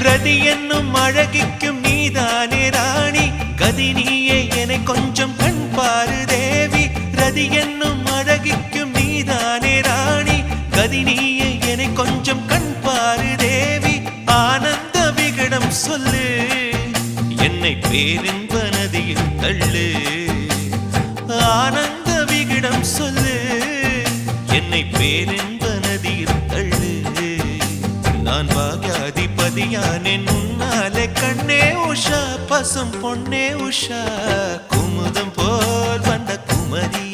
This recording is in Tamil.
ரதி என்னும் அழகிக்கும் நீதானே ராணி கதி நீயே என்னை கொஞ்சம் கண் பாரு தேவி ரதி என்னும் அழகிக்கும் நீதானே ராணி கதி நீயே என்னை கொஞ்சம் கண் பாரு தேவி ஆனந்த விகடம் சொல்லு என்னை பேரின்ப நதியில் தள்ளு ஆனந்த விகடம் சொல்லு என்னை பேரின்ப நதியில் தள்ளு நான் பாக்யாதிபதியானேன் உன்னாலே கண்ணே உஷா பசும் பொன்னே உஷா குமுதம் போல் வந்த குமரி